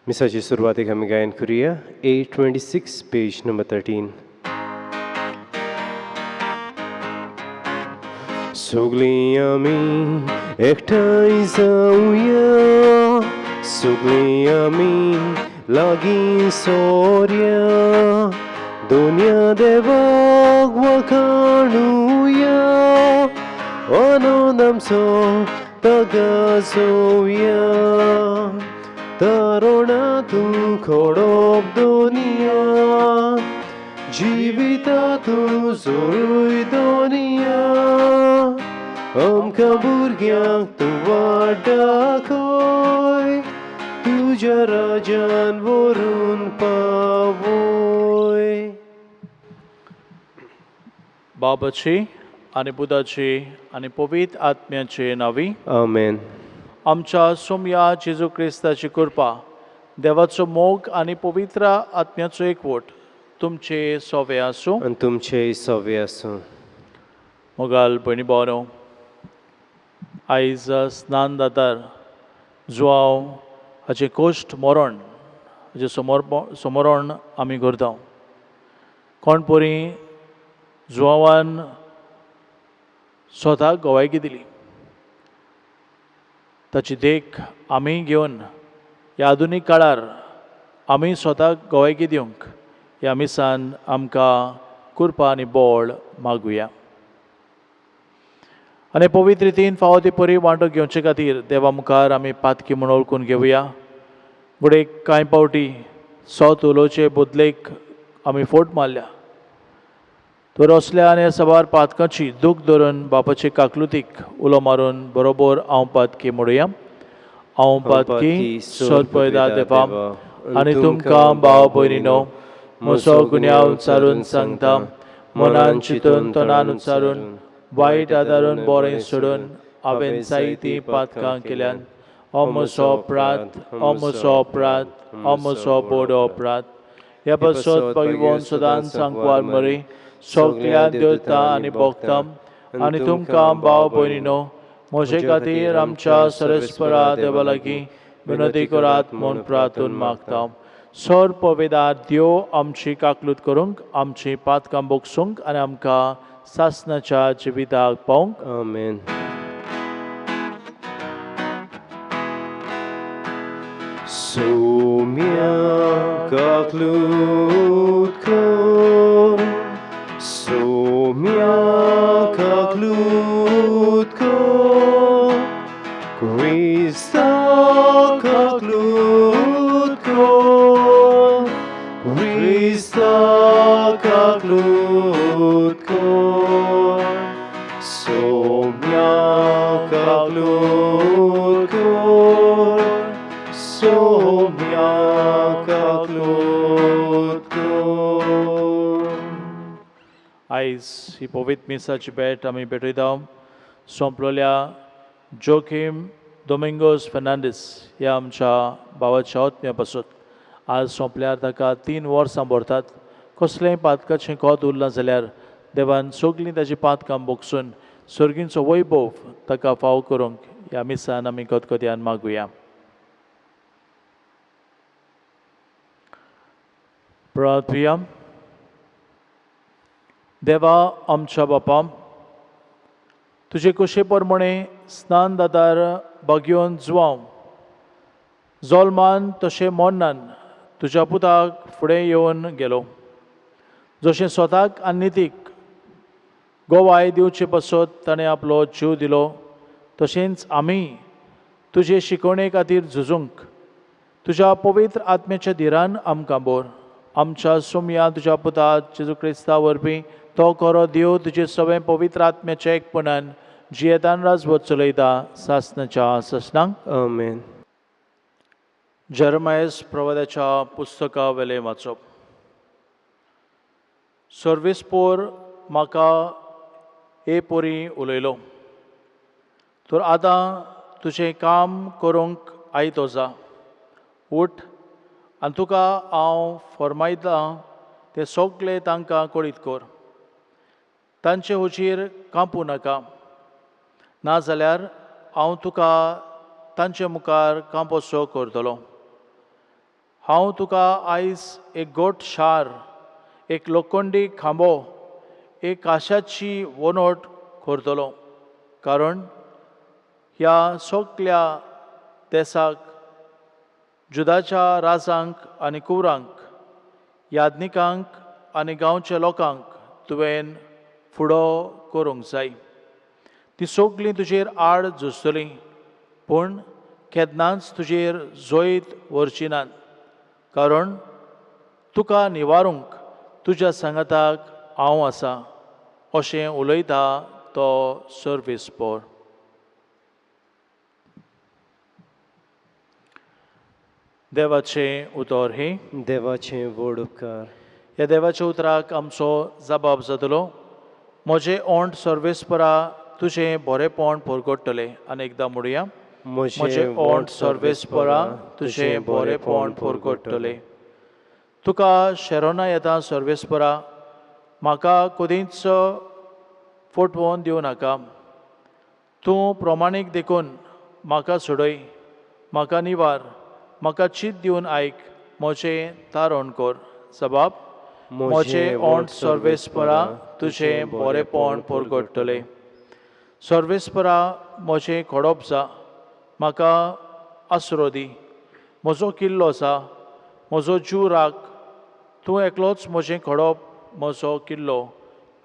मिसाची सुरवातेक आमी गायन करुया 826 पेज नंबर 13. सगळीं आमी एकठांय जावया, सगळीं आमी लागीं सोरया, दोनया देवाक वखाणुया, आनंद आमचो तगाजोवया. तरुणातूं खोडोप दोनिया, जिवितातूं जोरूय दोनिया, आमकां भुरग्यांक तूं वाट दाखय, तुज्या राजान व्हरून पावय. बाबाची आनी पुताची आनी पवित्र आत्म्याचे नावी. आमेन. आमच्या सोम्या जेजू क्रिस्ताची कृपा, देवाचो मोग आनी पवित्र आत्म्याचो एकवट तुमचे सोवे आसूं. आनी तुमचे सोवे आसूं. मोगाल भयणी भावनो, आयज स्नान दातार जुवांव हाचें कोश्ट मरण हाचें समरण आमी करता. कोण परी जुवांवान स्वताक गोवायकी दिली, ताची देख आमी घेवन ह्या आधुनीक काळार आमी स्वताक गोवायकी दिवंक ह्या मिसान आमकां कृपा आनी बोळ मागुया. आनी पवित्र रितीन फावो ती परी वांटो घेवचे खातीर देवा मुखार आमी पातकी म्हूण वळखून घेवया. फुडें कांय पावटी सोत उलोवचे बदलेक आमी फोट मारल्या, तर असल्या आनी सवार पातकांची दूख धरून बापाचे काकलुतीक उलो मारून बरोबर हांव पातकी म्हणुया. हांव पातकी सोद पळयता देवा आनी तुमकां भाव भयणीनो, म्हजो गुन्यांव उच्चारून सांगता, मनान चिंतून तोंडान उच्चारून वायट आदारून बरें सोडून हांवें जायतीं पातकां केल्यान. हो म्हजो अपराध, हो म्हजो अपराध, हो म्हजो बोडो अपराध. ह्या पासत भगवंत सदांच सांगवार मरे सगळ्या देवता आनी भोगतां आनी तुमकां भाव भयणीनो, म्हजे खातीर आमच्या सरस्परा देवा लागीं विनंती करात म्हूण प्रार्थून मागता. सर पविदार देव आमची काकलूत करूंक, आमची पातकां बोगसूंक आनी आमकां सासणाच्या जिविताक पावंक. आमेन. सोम्या काकलूत कर, सोम्या काकलूत कर, क्रिस्ता काकलूत कर, क्रिस्ता काकलूत कर, सोम्या काकलूत कर, सोम्या काकलूत कर. आयज ही पवित्र मिसाची भेट आमी भेटयता सोंपलोल्या जोखीम दोमिंगोस फेर्नांडीस ह्या आमच्या भावाच्या आत्म्या पासून. आज सोंपल्यार ताका 3 वर्सां भरतात. कसलेंय पातकाचें कोत उरलां जाल्यार देवान सगळीं ताची पातकां बोगसून सर्गींचो वैभव ताका फाव करूंक ह्या मिसान आमी खतखत्यान मागुया. प्रार्थुया. देवा आमच्या बापा, तुजे कुशे प्रमाणे स्नान दातार बागयोन जुवांव जोल्मान तशें मोन्नान तुज्या पुताक फुडें येवन गेलो. जशें स्वताक आनी नितीक गोवाय दिवचे पासत ताणें आपलो जीव दिलो, तशेंच आमी तुजे शिकवणे खातीर झुजूंक तुज्या पवित्र आत्म्याच्या धिरान आमकां बोर. आमच्या सोम्या तुज्या पुता जेजू क्रिस्ता वरवीं तो खरो देव तुजे सगळें पवित्र आत्म्याच्या एकपणान जियेतान राजवट चलयता सासणाच्या ससनांक. आमेन. जरमायस प्रवाद्याच्या पुस्तका वेले वाचप. सर्वेस्पोर म्हाका हे पोरी उलयलो, तर आतां तुजें काम करूंक आयतो जा. उठ आनी तुका हांव फरमायतां तें सगळें तांकां कळीत कर. तांचे हुजीर कांपू नाका, नाजाल्यार हांव तुका तांचे मुखार कांपोसो करतलो. हांव तुका आयज एक गोट शार, एक लोखंडी खांबो, एक काशाची वोनोट करतलो, कारण ह्या सगळ्या देसाक, जुदाच्या राजांक आनी कुवरांक, यादनिकांक आनी गांवच्या लोकांक तुवें फुडो करूंक जाय. ती सगळीं तुजेर आड झुजतलीं, पूण केन्नाच तुजेर जोयत व्हरची नात, कारण तुका निवारूंक तुज्या सांगाताक हांव आसां, अशें उलयता तो सर्वेस्पोर. देवाचें उतर हे. देवाचें व्हड उपकार. ह्या देवाच्या उतराक आमचो जबाब जातलो. म्हजें ओंठ सर्वेस्परा तुजें बरेंपण परगडटलें. आनी एकदां म्हणुया. म्हजें ओंठ सर्वेस्परा तुजें बरेंपण परगडटलें. तुका शेरोना येता सर्वेस्परा, म्हाका कदींच फटवून दिवं नाका. तूं प्रमाणीक देखून म्हाका सोडय, म्हाका निवार, म्हाका चीत दिवन आयक, म्हजें तारण कर. जबाब. म्हजें ओंठ सर्वेस्परा तुजें बरेंपण परगडटलें. सर्वेस्परा म्हजें खडप जा, म्हाका आसरो दी, म्हजो किल्लो जा, म्हजो जीव राख. तूं एकलोच म्हजें खडप, म्हजो किल्लो.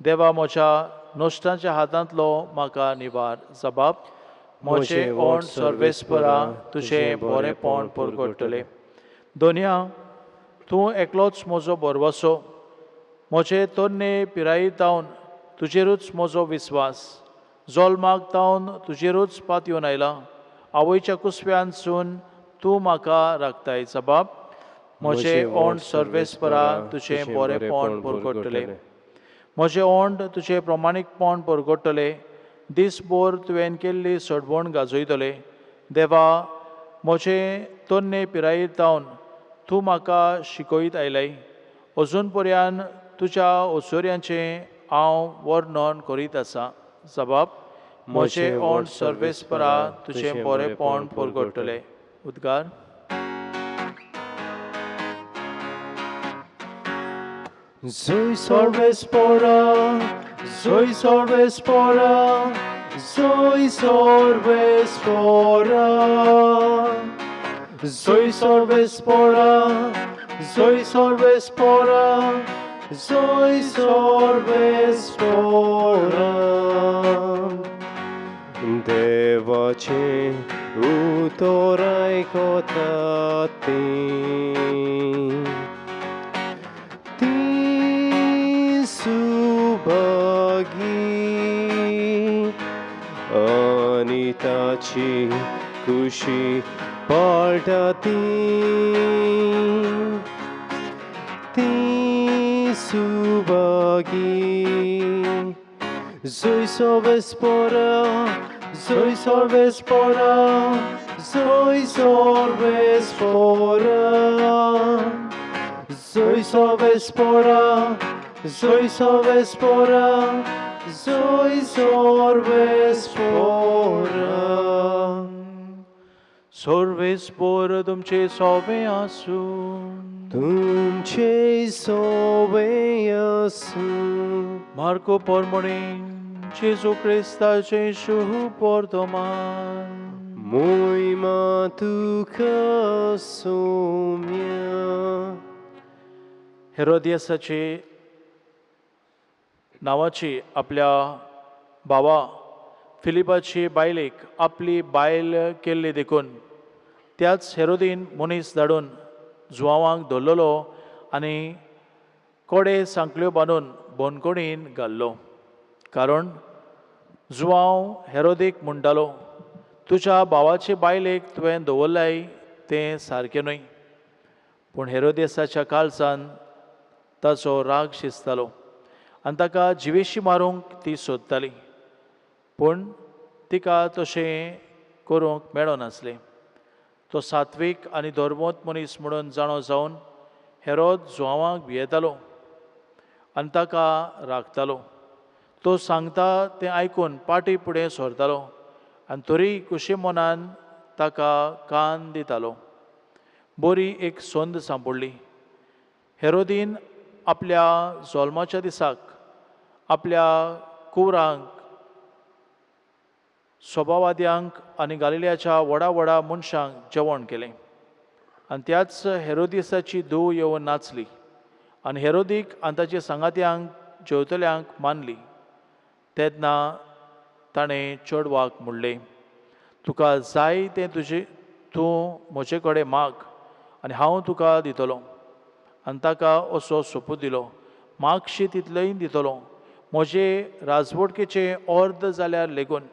देवा, म्हज्या नश्टांच्या हातांतलो म्हाका निवार. जबाब. म्हजें ओंठ सर्वेस्परा तुजें बरेंपण परगडटलें. दोनया, तूं एकलोच म्हजो भरवसो. म्हजे तरणे पिरायेंतावन तुजेरूच म्हजो विस्वास. जल्माक तावन तुजेरूच पातयेवन आयलां. आवयच्या कुसव्यांतसून तूं म्हाका राखताय. जबाब. म्हजें ओंठ सर्वेस्परा तुजें बरेंपण परगडटलें. म्हजें ओंठ तुजें प्रमाणीकपण परगडटलें. दिसभर तुवें केल्ली सडवण गाजयतलें. देवा, म्हजें तरणे पिरायेंतावन तूं म्हाका शिकयत आयलाय. अजून पर्यान तुज्या ओसोऱ्यांचें हांव वर्णन करीत आसां. जबाब. म्हजें ओंठ सर्वेस्परा तुजें बरेंपण परगडटलें. उद्गार. Zoe Sorvespora, Zoe Sorvespora, Zoe Sorvespora, Zoe Sorvespora, Zoe Sorvespora, Zoe Sorvespora. देवाचें उतर आयकतात ती सुभागी आनी ताची खुशी पाळटा ती Subhagi. Zoe Sorvespora, Zoe Sorvespora, Zoe Sorvespora, Zoe Sorvespora, Zoe Sorvespora, Zoe Sorvespora. सर्वेस्पोर तुमचे सोबे आसूं. तुमचे सोबे आसूं. मार्को परमणी जेजू क्रिस्ताचे शुभ वर्तमान. मोहिमा तुका सौम्या. हेरोदियासाचे नावाची आपल्या भावा फिलिपाची बायलेक आपली बायल केल्ली देखून त्याच हेरोदीन मनीस धाडून जुवांवाक धरलेलो आनी कोडे सांकल्यो बांदून बोनकोणीन घाल्लो. कारण जुवांव हेरोदीक म्हणटालो, तुज्या भावाचे बायलेक तुवें दवरल्याय तें सारकें न्हय. पूण हेरोदेसाच्या काळजान ताचो राग शिजतालो आनी ताका जिवेशी मारूंक ती सोदताली. पूण तिका तशें करूंक मेळो नासलें. तो सात्वीक आनी धर्मोत मनीस म्हणून जाणो जावन हेरोद जुवांवाक भियेतालो आनी ताका राखतालो. तो सांगता तें आयकून पाटी फुडें सरतालो आनी तरी कुशे मनान ताका कान दितालो. बरी एक सोंद सांपडली. हेरोदीन आपल्या जल्माच्या दिसाक आपल्या कुवरांक, सभावाद्यांक आनी गालिल्याच्या व्हडा व्हडा मनशांक जेवण केलें. आनी त्याच हेरोदिसाची धूव येवन नाचली आनी हेरोदीक आनी ताच्या सांगात्यांक जेवतल्यांक मानली. तेन्ना ताणें चेडवाक म्हणलें, तुका जाय तें तूं म्हजे कडेन माग आनी हांव तुका दितलों. आनी ताका असो सोपूत दिलो. मागशी तितलेंय दितलो. म्हजे राजवटकेचे अर्द जाल्यार लेगून.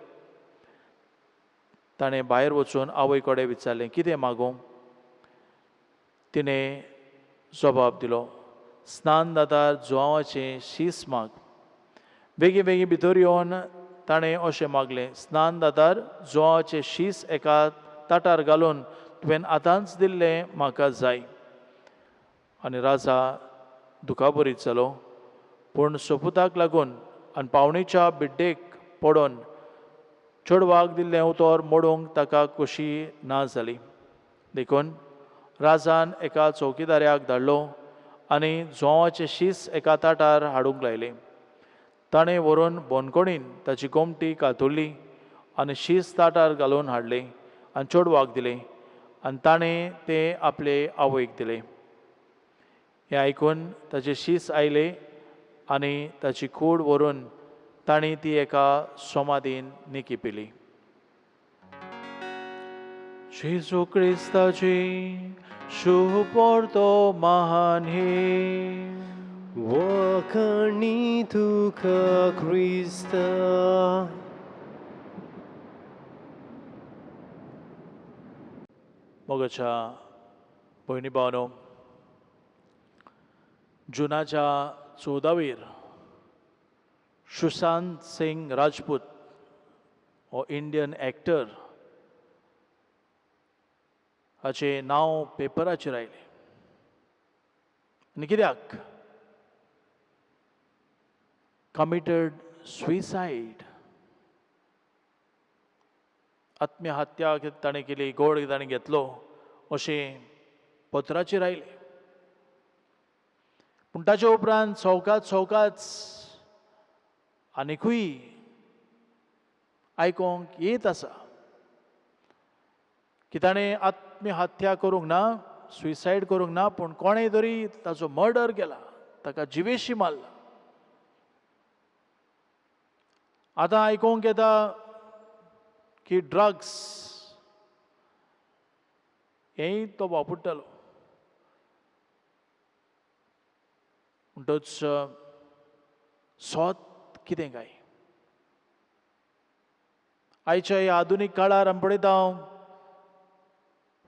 ताणें भायर वचून आवय कडेन विचारलें, कितें मागूं? तिणें जबाब दिलो, स्नान जाता जुवांवाचें शीस माग. बेगीन बेगीन भितर येवन ताणें अशें मागलें, स्नान जातार जुवांवाचें शीस एका ताटार घालून तुवें आतांच दिल्लें म्हाका जाय. आनी राजा दुखाबरीत जालो. पूण सोपुताक लागून आनी पावणेच्या बिड्डेक पडोन चेडवाक दिल्लें उतर मोडूंक ताका खोशी ना जाली. देखून राजान एका चौकीदाराक धाडलो आनी जुवांवाचें शीस एका ताटार हाडूंक लायलें. ताणें व्हरून बोनकोणीन ताची गोमटी कातरली आनी शीस ताटार घालून हाडलें आनी चेडवाक दिलें आनी ताणें तें आपले आवयक दिलें. हें आयकून ताचे शीस आयले आनी ताची कूड व्हरून तांणी ती एका सोमादीन निकिपिली. जेजू क्रिस्ताची शुभ परतो महान हे. वखणी तुका ख्रिस्त. मोगाच्या भयणी भावनो, जुनाच्या 14वीर सुशांत सिंग राजपूत हो इंडियन एक्टर हाचें नांव पेपराचेर आयलें. आनी कित्याक? Committed suicide. आत्महत्या ताणें केली, गोड ताणें घेतलो अशें पत्राचेर आयलें. पूण ताचे उपरांत सवकाच आनिकूय आयकोंक येत आसा की ताणें आत्महत्या करूंक ना, सुइसायड करूंक ना, पूण कोणें तरी ताचो मर्डर केला, ताका जिवेशी मारला. आतां आयकोंक येता की ड्रग्स हेंय तो वापरतालो. म्हणटच सोत कितें काय? आयच्या ह्या आधुनीक काळार आमी पळयता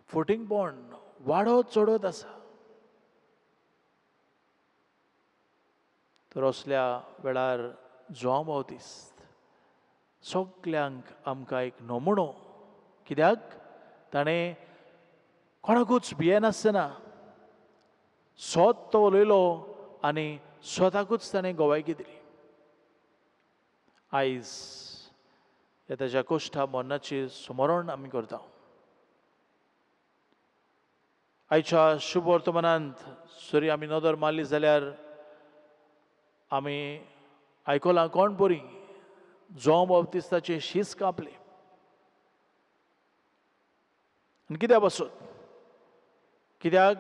फुटींग पॉयंट वाडत चडत आसा. तर असल्या वेळार जुवां बावतिस्त सगल्यांक आमकां एक नमुनो. कित्याक ताणें कोणाकूच भियेनासतना सोत तो उलयलो आनी स्वताकूच ताणें गोवायकी दिली. आयज ह्या ताच्या कश्टा मरणाची स्मरण आमी करता. आयच्या शुभ वर्तमानांत जरी आमी नदर मारली जाल्यार आमी आयकलां कोण बरी जुवां बावतिस्ताचे शीस कापले. आनी कित्याक पासून? कित्याक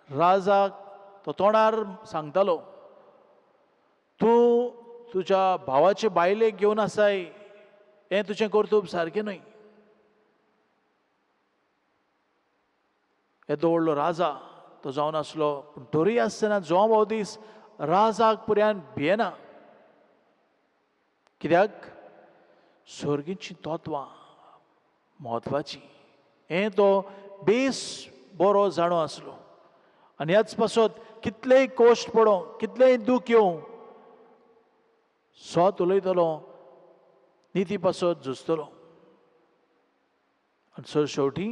राजाक तो तोंडार सांगतालो, तूं तुज्या भावाचे बायलेक घेवन आसाय हें तुजें कर्तूब सारकें न्हय. येदो व्हडलो राजा तो जावन आसलो, पूण तरी आसतना जुवां बावतीस राजाक पुर्यान भियेना. कित्याक सर्गीची तत्वां म्हत्वाची हें तो बेस बरो जाणो आसलो. आनी ह्याच पासत कितलेय कोश्ट पडो, कितलेय दूख येवं, सोत उलयतलो, निती पासत झुजतलो. आनी शेवटी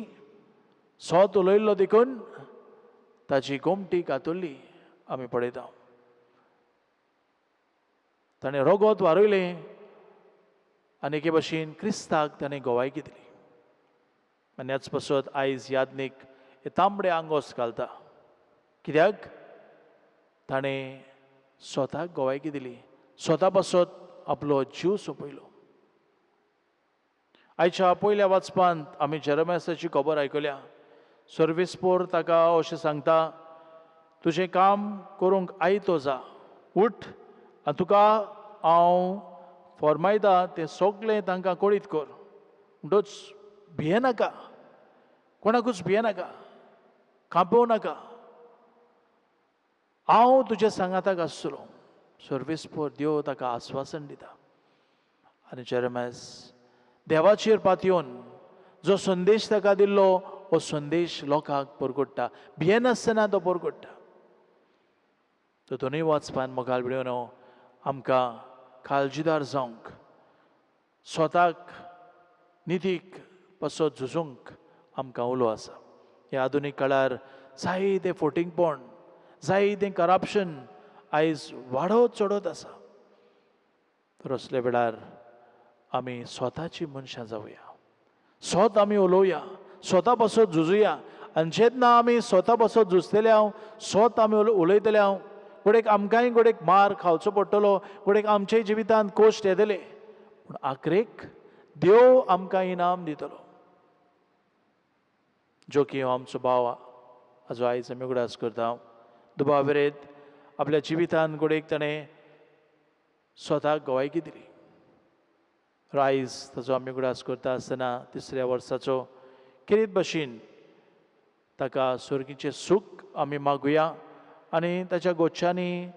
सोत उलयल्लो देखून ताची गोमटी कातरली आमी पळयता. ताणें रगत वारयलें आनी एके भाशेन क्रिस्ताक ताणें गोवायकी दिली. आनी ह्याच पासत आयज यादनीक हे तांबडे आंगोस घालता. कित्याक ताणें स्वताक गोवायकी दिली, स्वता पासत आपलो जीव सोंपयलो. आयच्या पयल्या वाचपांत आमी जेरेमियाची खबर आयकल्या. सर्वेस्पोर ताका अशें सांगता, तुजें काम करूंक आयतो जा, उठ आनी तुका हांव फरमायता तें सगळें तांकां कळीत कर. म्हणटच भियेनाका, कोणाकूच भियेनाका, कांपव नाका, हांव तुज्या सांगाताक आसतलो. सर्वेस्पोर देव ताका आस्वासन दिता. आनी जेरेमियास देवाचेर पातयेवन जो संदेश ताका दिल्लो हो संदेश लोकांक परगट्टा, भियेनासतना तो परगट्टा. तो दोनूय वाचपान मोगाल भिड्योनो आमकां काळजीदार जावंक, स्वताक नितीक पासत झुजूंक आमकां उलो आसा. ह्या आधुनीक काळार जायते फोटिंगपण, जायतें करप्शन आयज वाडत चडत आसा. तर असल्या वेळार आमी स्वताची मनशां जावया, स्वत आमी उलोवया, स्वता पासत झुजुया. आनी जेन्ना आमी स्वता पासत झुजतले हांव, स्वत आमी उलयतले हांव, घोडेक आमकांय घोडेक मार खावचो पडटलो, घोडेक आमच्याय जिवितांत कोश्ट येतले, पूण आखरेक देव आमकां इनाम दितलो. जो की हो आमचो भाव हाजो आयज आमी उगडास करता. दुबा वेरेत आपल्या जिवितांत घोडेक ताणें स्वताक गोवायकी दिली. आयज ताचो आमी उगडास करता आसतना तिसऱ्या वर्साचो किरीत भाशेन ताका स्वर्गीचें सूख आमी मागुया. आनी ताच्या गोच्च्यांनी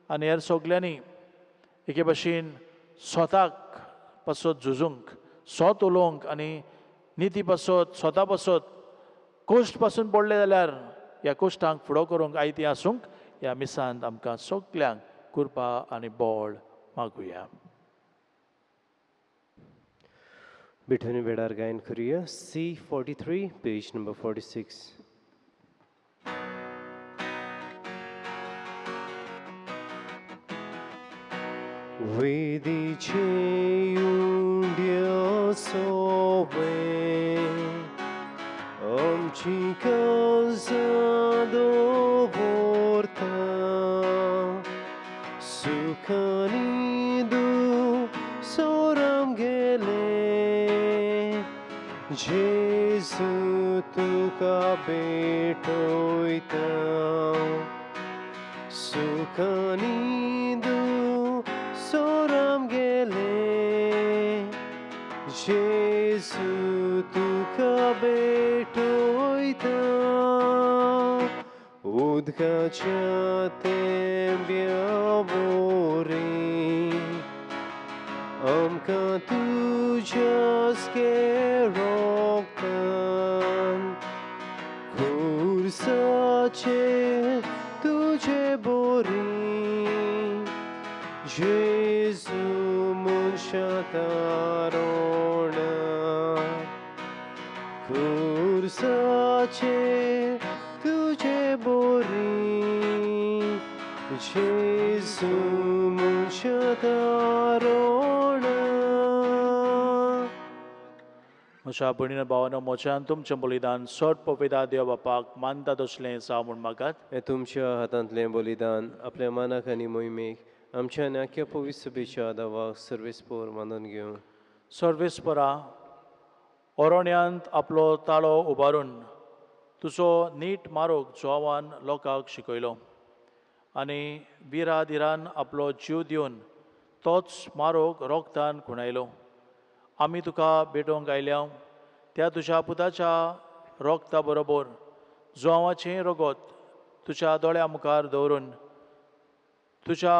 आनी हेर सगल्यांनी एके भाशेन स्वताक पासत झुजूंक, स्वत उलोवंक आनी निती पासत स्वता पासत कोश्ट पासून पडले जाल्यार ह्या कोश्टांक फुडो करूंक आयती आसूंक ह्या मिसांत आमकां सगल्यांक कृपा आनी बळ मागुया. बिठोनी वेळार गायन करुया C43 पेज नंबर 46. वेदीचे उंड्या सोवे आमची काळजां दवरता, सुखानी दुसोराम गेले जेजू तुका भेटोयता. सुखानी दुसोराम गेले जेजू तुका भेटोयता. उदकाच्या तेंब्या बोरी आमकां तुज्याच रोगतान, खुर्साचेर तुजे बोरी जेजू मनशां तारोणा. खुर्साचेर तुजे बोरी जेजू मनशां तारोणा. म्हज्या भयणीन भावानो, मोच्यान तुमचें बलिदान सोट पविता देव बापाक मानता तसलें जावं म्हूण म्हाकात. हे तुमच्या हातांतलें बलिदान आपल्या मानाक आनी मोहिमेक आमच्या नाक्या पवित्र सभेच्या दावाक सर्वेस्पोर मानून घेवं. सर्वेस्परा ओरोण्यांत आपलो ताळो उबारून तुजो नीट मारोग जोवान लोकांक शिकयलो आनी विराधिरान आपलो जीव दिवन तोच मारोग रोगतान खुणायलो. आमी तुका भेटोवंक आयल्या त्या तुज्या पुताच्या रोगता बरोबर जोवाचें रोगत तुज्या दोळ्या मुखार दवरून तुज्या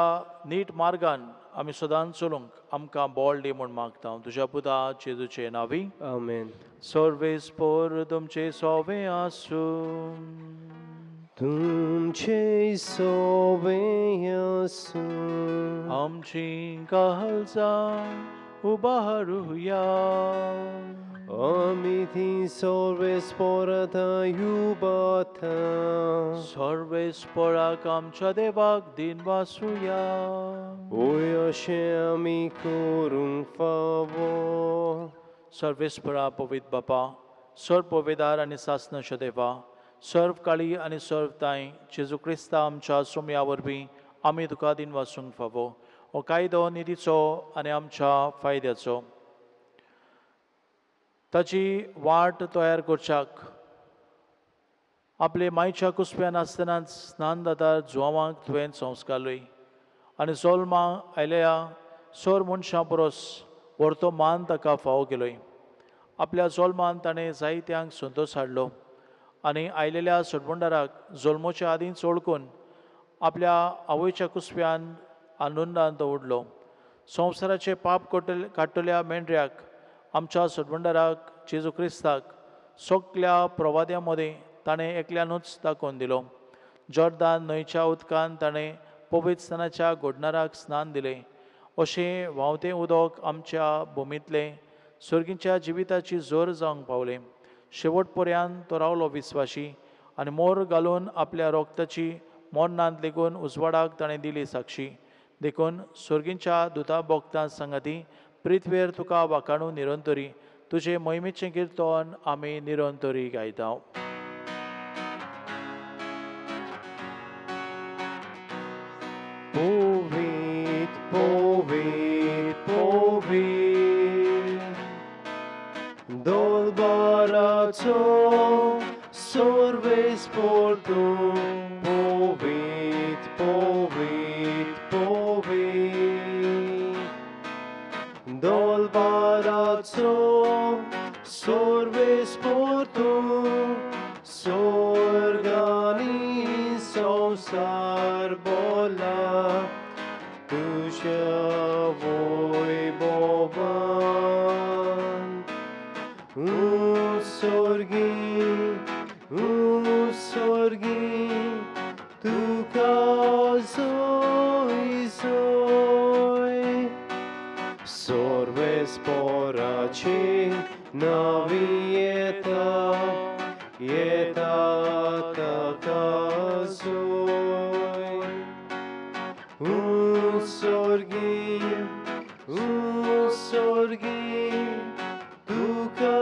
नीट मार्गान आमी सदांच चलूंक आमकां बळ दी म्हूण मागता. तुज्या पुता जेजूचे नांवी आमेन. सर्वेस्पोर तुमचे सोवे आसूं. तुमचे सोवे आसूं. आमची काळजां उबारुया. आमी ती सर्वेस्पोरांत युबाता. सर्वेस्पोराक आमच्या देवाक दिन वासुया. ओय अशें आमी करूंक फावो. सर्वेस्परा पवित बापा, सर पविदार आनी सासनाच्या देवा, सर्व काळी आनी सर्व ताई जेजू क्रिस्ता आमच्या सोम्या वरवीं आमी तुका दिन वासूंक फावो हो कायदो निधीचो आनी आमच्या फायद्याचो ताची वाट तयार करच्याक आपले मायच्या कुसप्यान आसतनाच स्नान दातार जुवांक तुवें संस्कारलोय आनी जोल्मा आयल्या सोर मनशां परस व्हरतो मान ताका फावो केलोय आपल्या जोल्मान ताणें जायत्यांक संतोश हाडलो आनी आयलेल्या सडबंडाराक जोल्मोच्या आदींच ओळखून आपल्या आवयच्या कुसप्यान आनंदान दवरलो संवसाराचे पाप काडटल्या मेंढऱ्याक आमच्या सडबंडाराक जेजू क्रिस्ताक सगल्या प्रवाद्यां मदें ताणें एकल्यानूच दाखोवन दिलो जॉर्दान न्हंयच्या उदकान ताणें पवित्र स्नानाच्या घोडणाराक स्नान दिलें अशें व्हांवतें उदक आमच्या भुमींतलें सर्गीच्या जिविताची जोर जावंक पावलें शेवट पर्यंत तो रावलो विस्वाशी आनी मोर घालून आपल्या रोगताची मोर्नांत लेगून उजवाडाक ताणें दिली साक्षी देखून सर्गीच्या दुता भोगतां सांगाती पृथ्वेर तुका वाखाणू निरंतरी तुजे मोहिमेचें किर्तन आमी निरंतरी गायता Povit, povit, povit, dolbaraco sorves portum. Povit, povit, povit, dolbaraco sorves portum, sorgani संसार बोला तुझ्या वैभवान उत्सर्गी तुका जोय जोय सर्वेस पोराची नवी येता ताका जोय उत्सर्गी तुका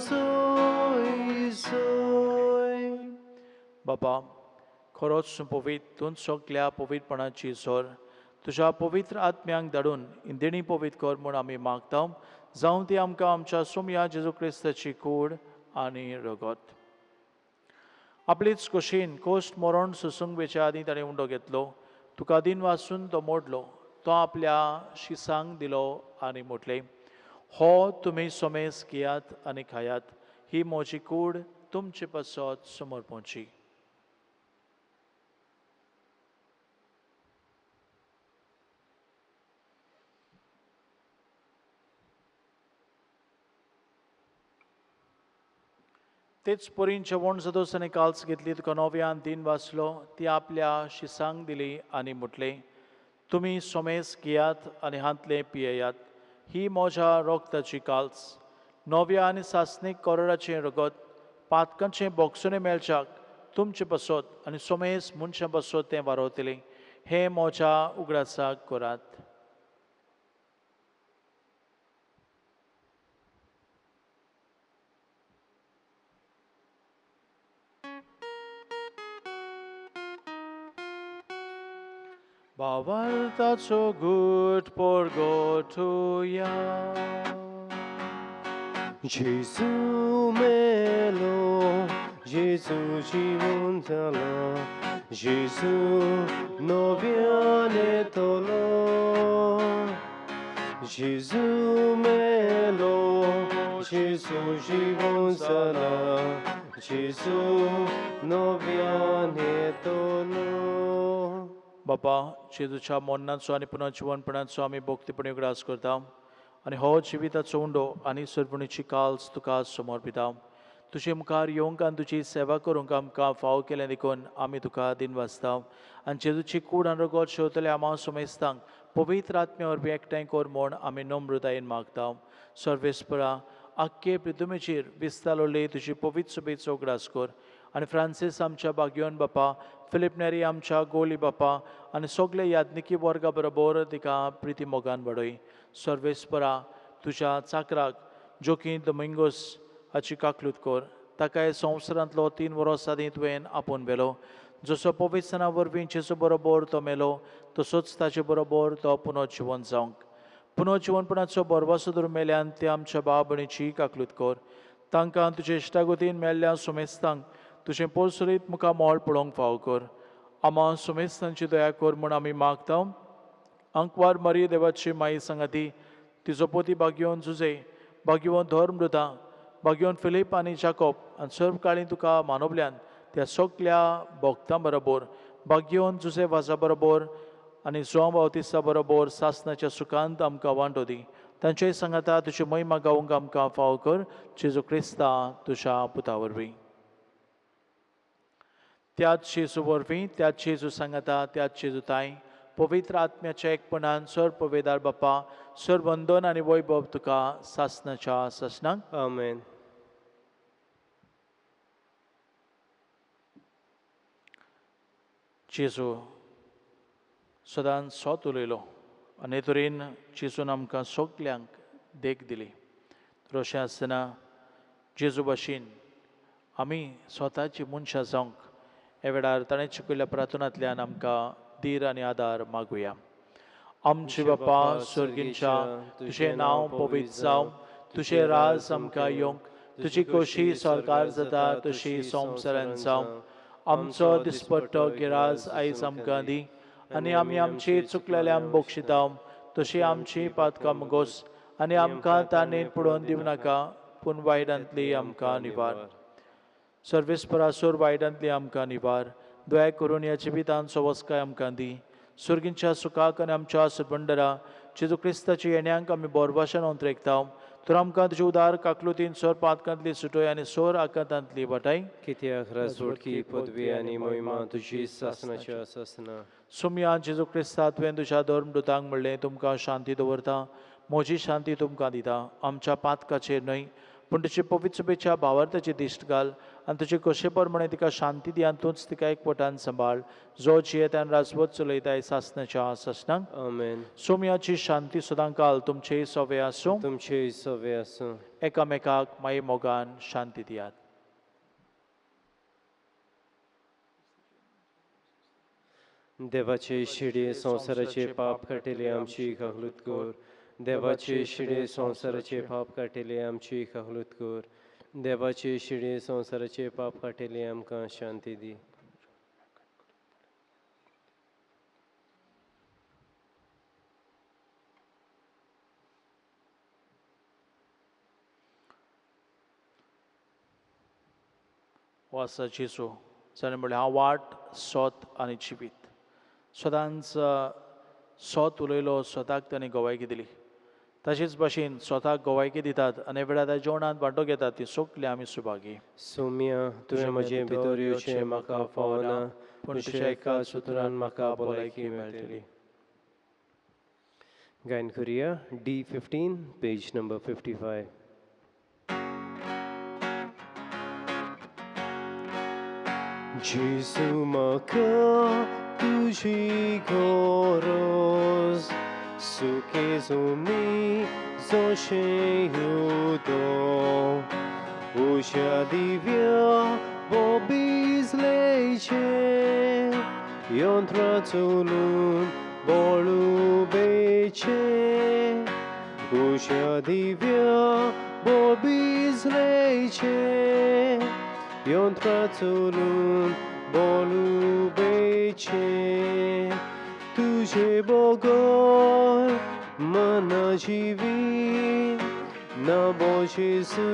जोय जोय बाबा खरोच पवित्र तूं सगल्या पवित्रपणाची जोर तुज्या पवित्र आत्म्यांक धाडून इंदिणी पवित्र कर म्हूण आमी मागता जावं ती आमकां आमच्या सोम्या जेजू क्रिस्ताची कूड आनी रगत आपलीच कुशीन कोश्ट मरण सुसंगेच्या आदीं ताणें उंडो घेतलो तुका दिन वाचून तो मोडलो तो आपल्या शिसांक दिलो आनी म्हटलें हो तुमी सोमेस घेयात आनी खायात ही म्हजी कूड तुमचे पासत समर्पणची तेच परीन जेवण सदोस आनी काल्स घेतली तुका नव्यान दिन वाचलो ती आपल्या शिसांक दिली आनी म्हटलें तुमी सोमेस घेयात आनी हांतले पियेयात ही म्हज्या रोगताची काल्स नव्या आनी सासणीक कोरडाचें रगत पातकांचें बोगसुणें मेळच्याक तुमचे पासत आनी सोमेस मनशां पासत तें वारोतलें हें म्हज्या उगडासाक करात Bawartaco gut porgotuja. Gesù melo, Gesù জীবন জ্বালা, Gesù নবিয়ানে তোলো, Gesù melo, Gesù জীবন জ্বালা, Gesù নবিয়ানে তোলো. बापा जेजूच्या मोन्नाचो आनी पुनर्जीवनपणाचो आमी भोक्तीपणी उगडास करता आनी हो जिविताचो उंडो आनी सरपणीची काल्स तुका समर्पिता तुजे मुखार येवंक आनी तुजी सेवा करूंक आमकां फाव केलें देखून आमी तुका दिन वाचता आनी जेजूची कूड आनी रगत शेवतले आमा सोमेस्तांक पवित्र आत्म्या वरवीं एकठांय कर म्हूण आमी नम्रतायेन मागता सर्वेस्परा आख्खे पृथ्वीचेर विस्तारलोले तुजी पवित्र सभेचो उगडास कर आनी फ्रांसीस आमच्या बागयोन बापा फिलिप नेरी आमच्या गोली बापा आनी सगळे याज्ञिकी वर्गा बरोबर तिका प्रिती मोगान वाडय सर्वेस्परा तुज्या चाकराक जोकी दोमिंगोस हाची काकलूत कर ताका संवसारांतलो 3 वर्सां आदीं तुवें आपोवन व्हेलो. जसो पवित्रां वरवीं जेजू बरोबर तो मेलो तसोच ताचे बरोबर तो पुनर्जीवन जावंक. पुनर्जीवनपणाचो बरवासो धरून मेल्यान ते आमच्या भाव भयणीची काकलूत कर. तांकां तुजे इश्टागतीन मेल्ल्या सुमेस्तांक तुजें पोरसुरीत मुखार मोल पडोवंक फावो कर. आमा सुमेस्तांची दया कर म्हूण आमी मागता. अंकवार मरी देवाची माई सांगाती तिजो पोती भाग्यवन जुजे भाग्यवन धर्मृता भाग्यवन फिलीप आनी जाकोब आनी सर्व काळी तुका मानवल्यान त्या सगल्या भक्तां बरोबर भाग्यवन जुजे वाजा बरोबर आनी जोम बावतिस्ता बरोबर सासणाच्या सुखांत आमकां वांटो दी. तांचेय सांगाता तुजी महिमा गावूंक आमकां फावो कर. जेजू क्रिस्ता तुज्या पुता वरवीं. त्याच जेजू वरवीं त्याच जेजू सांगाता त्याच जेजू ताई पवित्र आत्म्याच्या एकपणान सर पवेदार बापा सर वंदन आनी वैभव तुका सासणाच्या सासणांक. आमेन. जेजू सदांच सोत उलयलो आनी तरेन जेजून आमकां सगल्यांक देख दिली. तशें आसतना जेजू भाशेन आमी स्वताची मनशां जावंक ह्या वेळार ताणें शिकयल्ल्या प्रार्थनांतल्यान आमकां धीर आनी आदार मागुया. आमचे बापा स्वर्गींच्या तुजें नांव पवित्र जावं. तुजें राज आमकां येवंक. तुजी कशी सरकार जाता तशी संवसारांत जावं. आमचो दिसपट्टो गिराज आयज आमकां दी आनी आमी आमची चुकलेल्यांक बक्षिता तशी आमची पातकां मुगोस आनी आमकां ताणेन पडोवन दिवं नाका पूण वायटांतली आमकां निवार. सर्वेस्परासूर वायटांतली आमकां निवार. दया करून ह्या जिवितांचो वस्काय आमकां दी. सुर्गींच्या सुखाक आनी आमच्या सुबंडरा जेजू क्रिस्ताच्या येण्याक आमी बोरभाशेन अंतरेकता. तर आमकां तुजे उदार काकलुतीन सोर पातकांतली सुटोय आनी सोर आकांतांतली वाटाय. कित्याक राजवडकी पदवी आनी महिमा तुजी सासणाच्या सासना. सुमया जेजू क्रिस्ता तुवें तुज्या धर्मदुतांक म्हणलें तुमकां शांती दवरता म्हजी शांती तुमकां दिता. आमच्या पातकाचेर न्हय पूण तुजे पवित्र सभेच्या भावार्थाची दिश्ट घाल आनी तुजे कशे प्रमाणे तिका शांती दी आनी तूंच तिका एकवटान सांबाळ. जो जियेतान राजवट चलयताय सासणाच्या सासणांक. आमेन. सोमयाची शांती सदां काल तुमचे सवे आसूं. तुमचे सवे आसूं. एकामेकाक माये मोगान शांती दियात. देवाचे शिडे संवसाराचे पाप काटिले आमची काकलूत कर. देवाचे शिडे संवसाराचे पाप काटिले आमची काकलूत कर. देवाचे शिडे संवसाराचे पाप काटिले आमकां शांती दी. हो आसा जेजू जाणें म्हणलें हांव वाट सोत आनी जिवीत. सदांच सोत उलयलो स्वताक ताणें गोवायकी दिली. तशेंच भाशेन स्वताक गोवायकी दितात आनी वेळार जेवणांत वांटो घेतात ती सगळीं आमी सुभागी. सोम्या तुवें म्हजें भितर येवचें म्हाका फावना पूण तुज्या एका सुत्रान म्हाका भलायकी मेळटली. गायन करुया D15 पेज नंबर 55. जेजू म्हाका तुजी गरज सुखे जुनी जशें युदो उज्या दिव्या बोबिजलेचे यंत्रा चलून बोळुबेचे उज्या दिव्या बोबिजलेचे यंत्रा चलून बोळुबेचे तुझे बोगोर मना जिवी नबो जेजू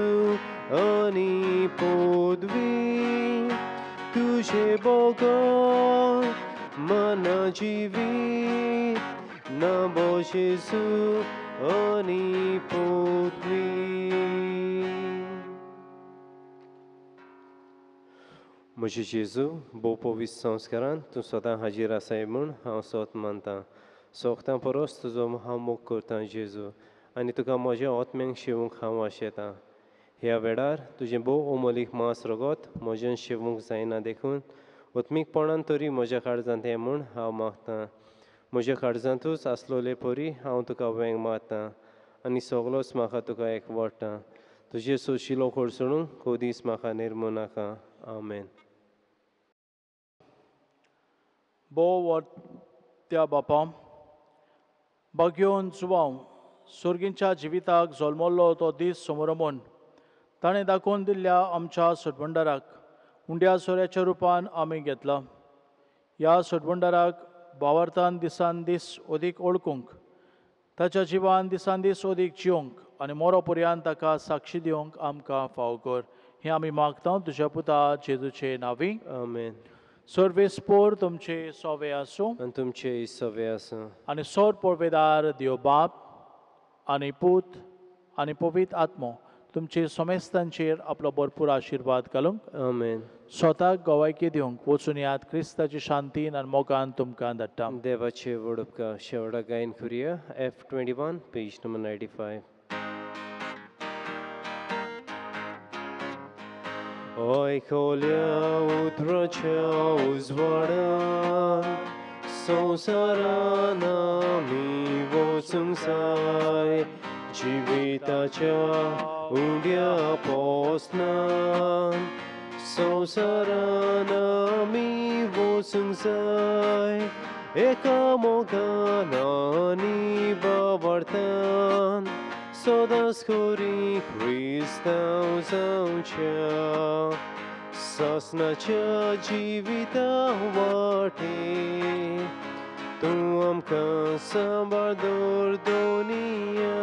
आनी पदवी तुझे बोगोर मना जिवी नबो जेजू आनी पदवी. म्हजे जेजू भोव पवित्र संस्कारान तूं सदां हाजीर आसाय म्हूण हांव सोत मानतां. सोगतां परस तुजो हांव मोग करतां जेजू आनी तुका म्हज्या आत्म्यांक शिवूंक हांव आशेतां. ह्या वेळार तुजें भोव अमोलीक मांस रगत म्हज्यान शिवूंक जायना देखून उत्मीकपणान तरी म्हज्या काळजांत यें म्हूण हांव मागतां. म्हज्या काळजांतूच आसलोले परी हांव तुका वेंग मारतां आनी सगलोच म्हाका तुका एकवडटा. तुझे सुशिलो खोडसोडून खोदीस म्हाका निर्मू नाका आमेन. बोव त्या बापा बागेवन जुवांव सुर्गींच्या जिविताक जल्मल्लो तो दीस समोरमोन ताणें दाखोवन दिल्ल्या आमच्या सोडवंडाराक उंड्या सोऱ्याच्या रुपान आमी घेतला. ह्या सोडवंडाराक भावार्थान दिसान दीस ओदीक ओळखूंक ताच्या जिवान दिसान दीस ओदीक जिवंक आनी मोरो पर्यंत ताका साक्षी दिवंक आमकां फाव कर. हें आमी मागता तुज्या पुता जेजूचे नांवी आमेन. सर्वेस्पोर तुमचे सोवे आसूं आनी तुमचे सवे आसूं. आनी सोर पळोवपेदार देव बाप आनी पूत आनी पवित्र आत्मो तुमचे समेस्तांचेर आपलो भरपूर आशिर्वाद घालूंक आमेन. स्वताक गवायकी दिवंक वचून यात क्रिस्ताची शांतीन आनी मोगान तुमकां धाडटा. देवाचे वडपका शेवडा गायन करुया. F21 page number 95. ऐकल्या उतराच्या उजवाडान संवसारान आमी वचूंक जाय. जिविताच्या उंड्या पोसनान संवसारान आमी वचूंक जाय. एका मोगान आनी भावार्थान सदांच खरी क्रिस्तांव जावच्या. सासणाच्या जिविता वाटे तूं आमकां सांबाळ दवर दोनिया.